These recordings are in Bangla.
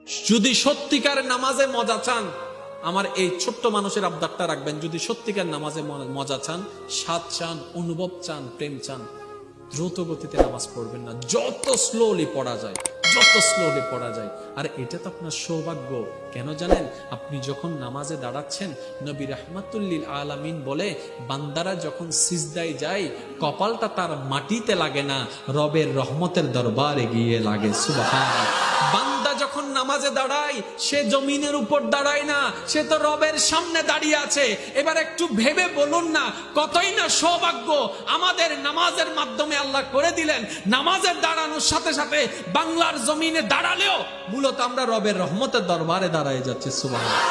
যদি সত্যিকার নামাজে মজা চান, আমার এই ছোট্ট মানুষের আবদারটা রাখবেন, যদি সত্যিকার নামাজে মজা চান, স্বাদ চান, অনুভব চান, প্রেম চান, দ্রুত গতিতে নামাজ পড়বেন না, যত স্লোলি পড়া যায়, যত স্লোলি পড়া যায়। আর এটা তো আপনার সৌভাগ্য। কেন জানেন? আপনি যখন নামাজে দাঁড়াচ্ছেন, নবী রাহমাতুল লিল আলামিন বলে, বান্দারা যখন সিজদায় যায়, কপালটা তার মাটিতে লাগে না, রবের রহমতের দরবারে গিয়ে লাগে। সুবহানাল্লাহ। বান্দা যখন নামাজে দাঁড়ায়, সে জমিনের উপর দাঁড়ায় না, সে তো রবের সামনে দাঁড়িয়ে আছে। এবার একটু ভেবে বলুন না, কতই না সৌভাগ্য আমাদের নামাজের মাধ্যমে আল্লাহ করে দিলেন। নামাজের দাঁড়ানোর সাথে সাথে বাংলার জমিনে দাঁড়ালেও মূলত আমরা রবের রহমতের দরবারে দাঁড়ায় যাচ্ছি। সুবহানাল্লাহ।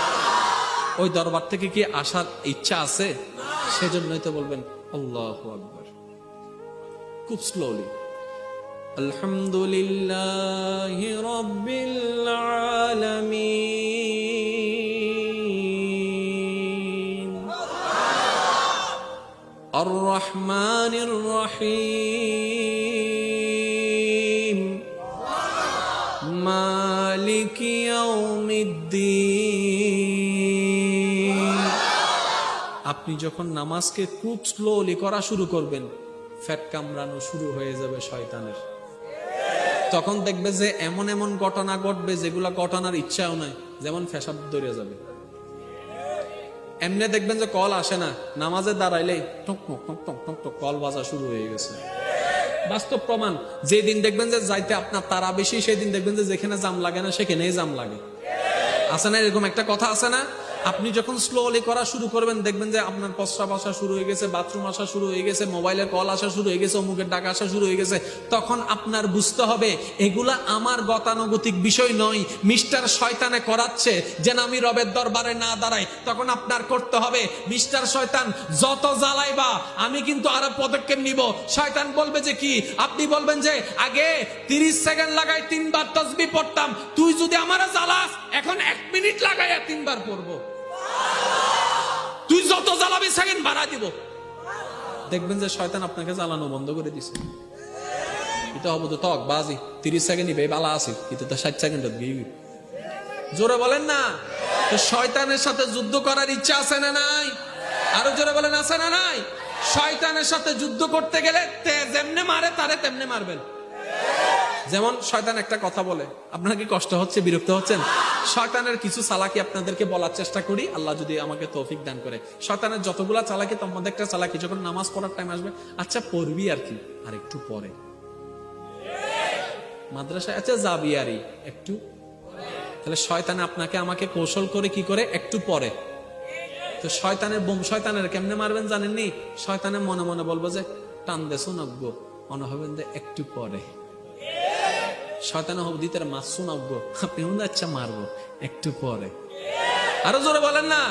ওই দরবার থেকে কি আসার ইচ্ছা আছে? সেজন্যই তো বলবেন আল্লাহু আকবার, খুব স্লোলি। আলহামদুলিল্লাহি রাব্বিল আলামিন আর রহমানির রহিম মালিকি ইয়াউমিদ্দিন। আপনি যখন নামাজকে খুব স্লোলি করা শুরু করবেন, ফ্যাট কামড়ানো শুরু হয়ে যাবে শয়তানের। তখন দেখবে যে এমন এমন ঘটনা ঘটবে যেগুলা ঘটনার ইচ্ছাও নাই, যেমন পেশাব ধরে যাবে। এমনি দেখবেন যে কল আসে না, নামাজে দাঁড়াইলেই টক টক টক টক টক টক কল বাজা শুরু হয়ে গেছে। বাস্তব প্রমাণ। যেদিন দেখবেন যে যাইতে আপনার তারা বেশি, সেদিন দেখবেন যে যেখানে জাম লাগে না সেখানেই জাম লাগে। আছে না এরকম একটা কথা? আছে না? আপনি যখন স্লোলি করা শুরু করবেন, দেখবেন যে আপনার প্রস্রাব আসা শুরু হয়ে গেছে, বাথরুম আসা শুরু হয়ে গেছে, মোবাইলের কল আসা শুরু হয়ে গেছে, অমুকের ডাক আসা শুরু হয়ে গেছে। তখন আপনার বুঝতে হবে এগুলা আমার গতানুগতিক বিষয় নয়, মিস্টার শয়তানে করাচ্ছে যেন আমি রবের দরবারে না দাঁড়াই। তখন আপনার করতে হবে, মিস্টার শয়তান যত জ্বালাইবা আমি কিন্তু আরো পদক্ষেপ নিব। শয়তান বলবে যে কি? আপনি বলবেন যে আগে 30 সেকেন্ড লাগাই 3 বার তাসবিহ পড়তাম, তুই যদি আমারে জ্বালাস এখন 1 মিনিট লাগাইয়া 3 বার পড়বো। তুই যত জ্বালাবি সেকেন্ড বাড়াই দিব। দেখবেন যে শয়তান আপনাকে জ্বালানো বন্ধ করে দিছে। এটা হবে তো তক বাজি 30 সেকেন্ড নিবে বালা আছে, কিন্তু তো 60 সেকেন্ড গিয়ে জোরে বলেন না। তো শয়তানের সাথে যুদ্ধ করার ইচ্ছা আছে না নাই? আরো জোরে বলেন, আছে না নাই? শয়তানের সাথে যুদ্ধ করতে গেলে যেমনে মারে তারে তেমনে মারবেন। যেমন শয়তান একটা কথা বলে, আপনার কি কষ্ট হচ্ছে, বিরক্ত হচ্ছেন? শয়তানের কিছু চালাকি আপনাদেরকে বলার চেষ্টা করি, আল্লাহ যদি আমাকে তৌফিক দান করে। শয়তানের যতগুলা চালাকি, তার মধ্যে একটা চালাকি, যখন নামাজ পড়ার টাইম আসবে, আচ্ছা পড়বি আর কি, আর একটু পরে মাদ্রাসায়, আচ্ছা যাবি আর একটু। তাহলে শয়তানে আপনাকে আমাকে কৌশল করে কি করে? একটু পরে। তো শয়তানের বোম, শয়তানের কেমনে মারবেন জানেননি? শয়তানের মনে মনে বলবো যে টান দেছো নব্য, মনে হবেন যে একটু পরে। শয়তান হবদি তার মাছ শোনাবো, আপনি আচ্ছা মারবো একটু পরে। আরো জোরে বলেন না।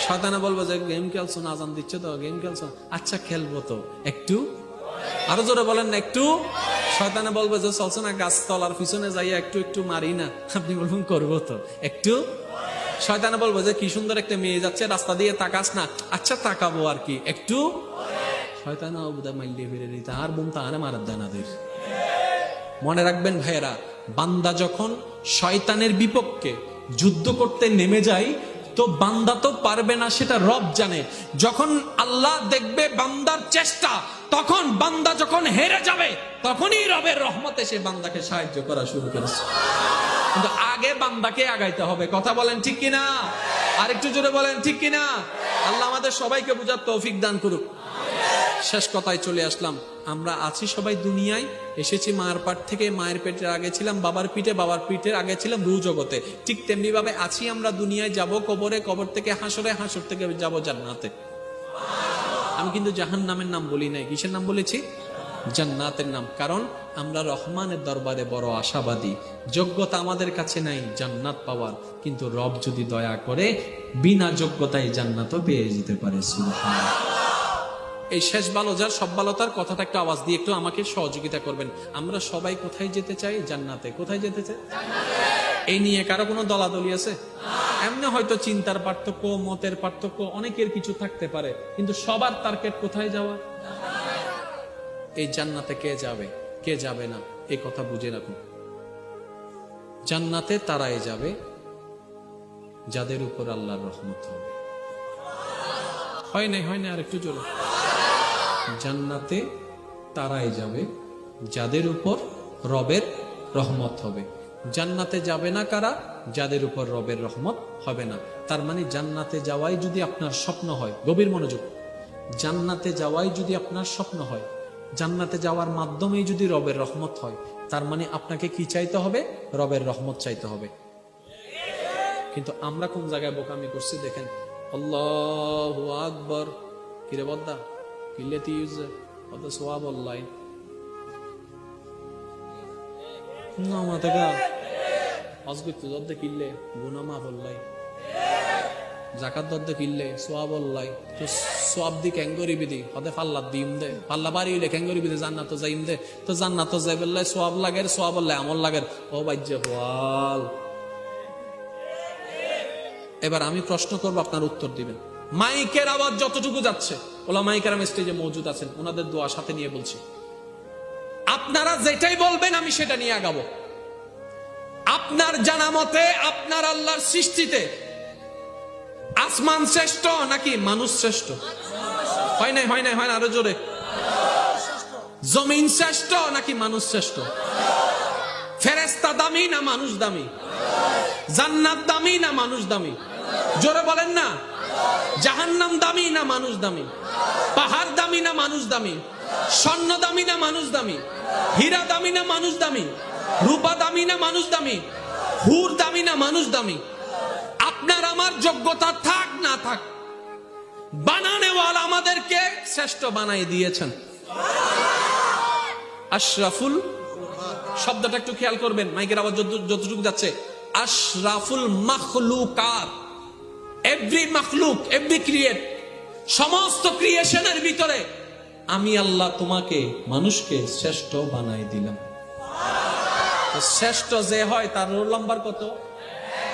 শয়তানে বলবো যে গেম খেলছো না, আজান দিচ্ছে তো, গেম খেলছো, আচ্ছা খেলবো তো একটু। আরো জোরে বলেন না একটু। শয়তানে বলবো যে চলছো না গাছ তলার পিছনে যাইয়া একটু একটু মারি না, আপনি বলবেন করবো তো একটু। শয়তানে বলবো যে কি সুন্দর একটা মেয়ে যাচ্ছে রাস্তা দিয়ে, তাকাস না, আচ্ছা তাকাবো আর কি একটু। শয়তান মাইলে ফিরে দিতে আর বোম তাহারে মারার দানাদের। মনে রাখবেন ভাইয়েরা, বান্দা যখন শয়তানের বিপক্ষে যুদ্ধ করতে নেমে যায়, তো বান্দা তো পারবে না, সেটা রব জানে। যখন আল্লাহ দেখবে বান্দার চেষ্টা, তখন বান্দা যখন হেরে যাবে, তখনই রবের রহমতে সে বান্দাকে সাহায্য করা শুরু করেছে। কিন্তু আগে বান্দাকে আগাইতে হবে। কথা বলেন ঠিক কিনা? আরেকটু জোরে বলেন ঠিক কিনা? আল্লাহ আমাদের সবাইকে বুঝার তৌফিক দান করুক। শেষ কথায় চলে আসলাম। আমরা আছি সবাই দুনিয়ায়, এসেছি মায়ের পাট থেকে, মায়ের পেটের আগে ছিলাম বাবার পিঠে, বাবার পিঠের আগে ছিলাম রুহ জগতে। ঠিক তেমনি ভাবে আছি আমরা দুনিয়ায়, যাব কবরে, কবর থেকে হাসরে, হাসর থেকে যাব জান্নাতে। আমি কিন্তু জাহান্নামের নাম বলি নাই, কিসের নাম বলেছি? জান্নাতের নাম। কারণ আমরা রহমানের দরবারে বড় আশাবাদী। যোগ্যতা আমাদের কাছে নাই জান্নাত পাওয়ার, কিন্তু রব যদি দয়া করে বিনা যোগ্যতায় জান্নাতও পেয়ে যেতে পারে। সুবহানাল্লাহ। এই শেষ ভালো যার, সব ভালো তার কথাটা একটা আওয়াজ দিয়ে একটু আমাকে সহযোগিতা করবেন। আমরা সবাই কোথায় যেতে চাই? জান্নাতে। কোথায় যেতে চাই? এই নিয়ে কারো কোনো দলাদলি আছে? এমনি হয়তো চিন্তার পার্থক্য, মতের পার্থক্য, অনেকের কিছু থাকতে পারে, কিন্তু সবার টার্গেট কোথায় যাওয়া? এই জান্নাতে কে যাবে কে যাবে না, এই কথা বুঝে রাখুন। জান্নাতে তারাই যাবে যাদের উপর আল্লাহর রহমত হবে। হয় নাই আর একটু জোরে। জান্নাতে তারাই যাবে যাদের উপর রবের রহমত হবে। জান্নাতে যাবে না কারা? যাদের উপর রবের রহমত হবে না। তার মানে জান্নাতে যাওয়াই যদি আপনার স্বপ্ন হয়, গভীর মনোযোগ, জান্নাতে যাওয়াই যদি আপনার স্বপ্ন হয়, জান্নাতে যাওয়ার মাধ্যমেই যদি রবের রহমত হয়, তার মানে আপনাকে কি চাইতে হবে? রবের রহমত চাইতে হবে। কিন্তু আমরা কোন জায়গায় বোকামি করছি দেখেন। আল্লাহু আকবার, কিরে বদ্দা কিল্লেতি ইউজে বদ্দা সোয়াব অনলাইন না মাথাকা অজগত দদ্দে কিল্লে গুনাহ মাফ অনলাই, জাকাত দদ্দে কিল্লে সোয়াব অনলাই। তো সোয়াব দি ক্যাঙ্গরি বিদি হদে ফাল্লা দিম দে, ফাল্লা বাড়ি হইলে ক্যাঙ্গরি বিদি জান্নাত যাইম দে। তো জান্নাত যাইবেল্লাই সোয়াব লাগের, সোয়াব অনলাই আমল লাগের। ও বাইজ্জে হওয়াল। এবার আমি প্রশ্ন করব, আপনার উত্তর দিবেন। মাইকের আওয়াজ যতটুকু যাচ্ছে, ওলামায়ে কেরাম স্টেজে মওজুদ আছেন, ওনাদের দোয়া সাথে নিয়ে বলছি, আপনারা যেটাই বলবেন আমি সেটা নিয়ে আগাবো। আপনার জানা মতে আপনার আল্লাহর সৃষ্টিতে আসমান শ্রেষ্ঠ নাকি মানুষ শ্রেষ্ঠ? হয় নাই আরো জোরে। জমিন শ্রেষ্ঠ নাকি মানুষ শ্রেষ্ঠ? ফেরেশতা দামি না মানুষ দামি? জান্নাত দামি না মানুষ দামি? জোরে বলেন না। জাহান্নাম দামি না মানুষ দামি? পাহাড় দামি না মানুষ দামি? স্বর্ণ দামি না মানুষ দামি? হীরা দামি না মানুষ দামি? রূপা দামি না মানুষ দামি? হুর দামি না মানুষ দামি? আপনার আমার যোগ্যতা থাক না থাক, বানানেওয়ালা আমাদেরকে শ্রেষ্ঠ বানাই দিয়েছেন। আশরাফুল শব্দটা একটু খেয়াল করবেন, মাইকের আওয়াজ যতটুকু যাচ্ছে। আশরাফুল মাখলুকাত, এভরি মাখলুক, এভরি ক্রিয়েট, সমস্ত ক্রিয়েশনের ভিতরে আমি আল্লাহ তোমাকে, মানুষকে শ্রেষ্ঠ বানাই দিলাম। শ্রেষ্ঠ যে হয় তার রোল নাম্বার কত?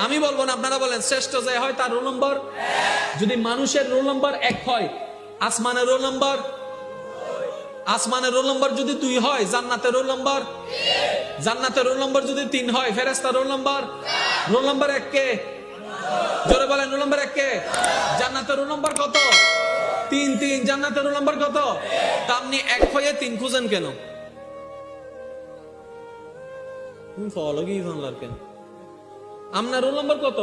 আমি বলবো না, আপনারা বলেন। শ্রেষ্ঠ যে হয় তার রোল নাম্বার, যদি মানুষের রোল নাম্বার 1 হয়, আসমানের রোল নাম্বার, আসমানের রোল নাম্বার যদি 2 হয়, জান্নাতের রোল নাম্বার, জান্নাতের রোল নাম্বার যদি 3 হয়, ফেরেশতার রোল নাম্বার, রোল নাম্বার 1 কে? জোরে বলেন, রোল নাম্বার 1 কে? জান্নাতের রোল নাম্বার কত? 3। জান্নাতের রোল নাম্বার কত? তা আপনি 1 হয়ে 3 খুঁজেন কেন? ফলো কি জানলার কেন? আপনার রোল নাম্বার কত?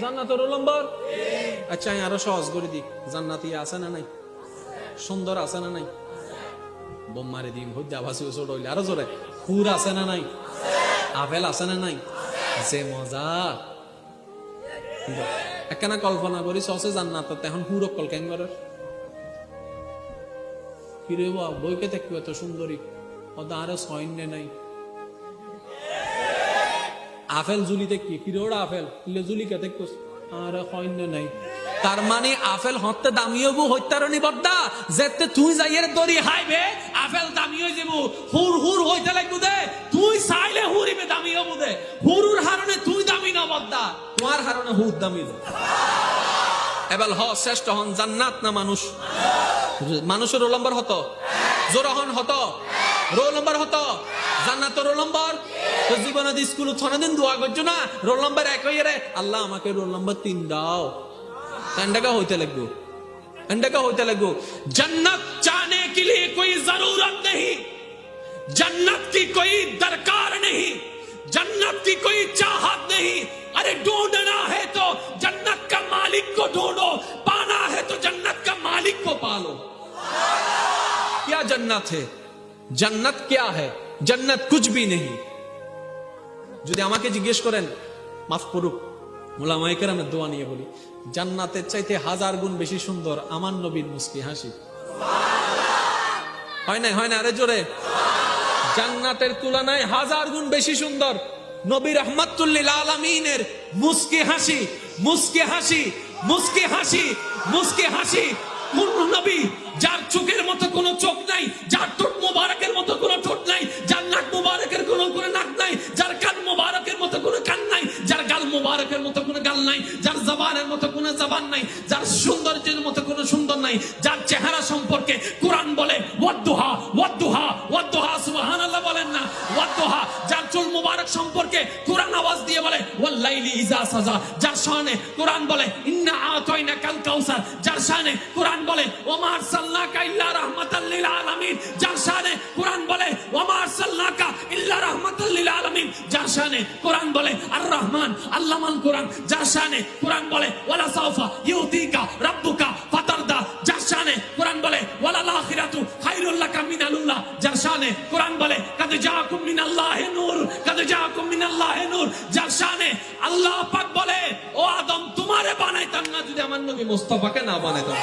জান্নাতের রোল নাম্বার। আচ্ছা আমি আরো সহজ করে দিই, জান্নাতি আছে না নাই? সুন্দর আছে না নাই? বোম মারি দিন হইতে আবাসি ছোট হইলে আরো জোরে। হুর আছে না নাই? আপেল আছে না নাই? যে মজা। একখানা কল্পনা করি সসে জান্নাত, এখন হুর কল কেন করে ফিরে বইকে দেখবো এত সুন্দরী, ওটা আরো সৈন্য নাই। আপেল জুলিতে কি ফিরে ওরা আপেল জুলিকে দেখবো আর সৈন্য নাই। তার মানে আপেল হতে দামিও বু হত্যারণী বদ্দা যেতে তুই যাইয়ের দড়ি হাইবে আপেল দামিও যাবো, হুর হুর হইতে লাগবো দে, তুই চাইলে হুরিবে দামিও বুদে, হুরুর হারণে তুই দামি না বদ্দা, তোমার হারণে হুর দামি। এবার শ্রেষ্ঠ হন জান্নাত না মানুষ? মানুষের রোল নম্বর হতো, জোরহন হতো, রোল নম্বর হতো, জান্নাতের রোল নম্বর। তো জীবনে স্কুল 6 দিন দোয়া করছো না, রোল নম্বর 1 হয়ে রে, আল্লাহ আমাকে রোল নম্বর 3 দাও। এন্ডাকা হইতে লাগবো, এন্ডাকা হইতে লাগবো। जन्नत जाने के लिए कोई जरूरत नहीं, जन्नत की कोई दरकार नहीं, जन्नत की कोई चाहत नहीं। अरे ढूंढना है तो जन्नत का मालिक को ढूंढो, पाना है तो जन्नत का मालिक को पालो। क्या जन्नत है? जन्नत क्या है? जन्नत कुछ भी नहीं। যদি আমাকে জিজ্ঞেস করেন, মাফ করুক, উলামায়ে কেরামের দোয়া নিয়ে বলি, জান্নাতের চাইতে 1000 গুণ বেশি সুন্দর আমার নবীর মুস্কি হাসি। হয় না আরে জোরে। জান্নাতের তুলনায় 1000 গুণ বেশি সুন্দর নবী রাহমাতুল লিল আলামিনের মুস্কি হাসি, মুস্কি হাসি, মুস্কি হাসি, মুস্কি হাসি। কোন নবী যার চোখের মতো কোনো চোখ নাই, যার ঠোঁট মোবারকের মতো কোনো ঠোঁট নাই, যার নাক মোবারকের কোনো নাক নাই, যার কান মোবারকের মতো কোনো কান নাই, যার গাল মোবারকের মতো কোনো গাল নাই, যার জবানের মতো কোনো জবান নাই, যার সৌন্দর্যের মতো কোনো সুন্দর নাই, যার চেহারা সম্পর্কে কোরআন বলে ওয়াদ্দুহা ওয়াদ্দুহা ওয়াদ্দুহা, সুবহানাল্লাহ বলেন না, ওয়াদ্দুহা। যার চুল মোবারক সম্পর্কে কোরআন আওয়াজ দিয়ে বলে ওয়াল্লাইলি ইজা সাজা, যার শানে কোরআন বলে ইন্না আতাইনাকাল কাউসার, যার শানে কোরআন বলে ওমা আরসালনাকা ইল্লা রাহমাতাল লিল আলামিন, যার শানে কোরআন বলে ওমা আরসালনাকা ইল্লা রাহমাতাল লিল আলামিন, যার শানে কোরআন বলে আর রহমান আল্লামাল কোরআন, যার শানে কোরআন বলে ওয়ালা সাউফা ইউতিকা রাব্বুকা ফাতারদা, যার শানে কোরআন বলে ওয়ালাল আখিরাতু খায়রুল লাকা মিনাল উলা, যার শানে কোরআন বলে কাদ জাআকুম মিনাল্লাহি নূর, কাদ জাআকুম মিনাল্লাহি নূর, যার শানে আল্লাহ পাক বলে ও আদম তোমারে বানাইতাম না যদি আমার নবী মুস্তাফাকে না বানাইতাম।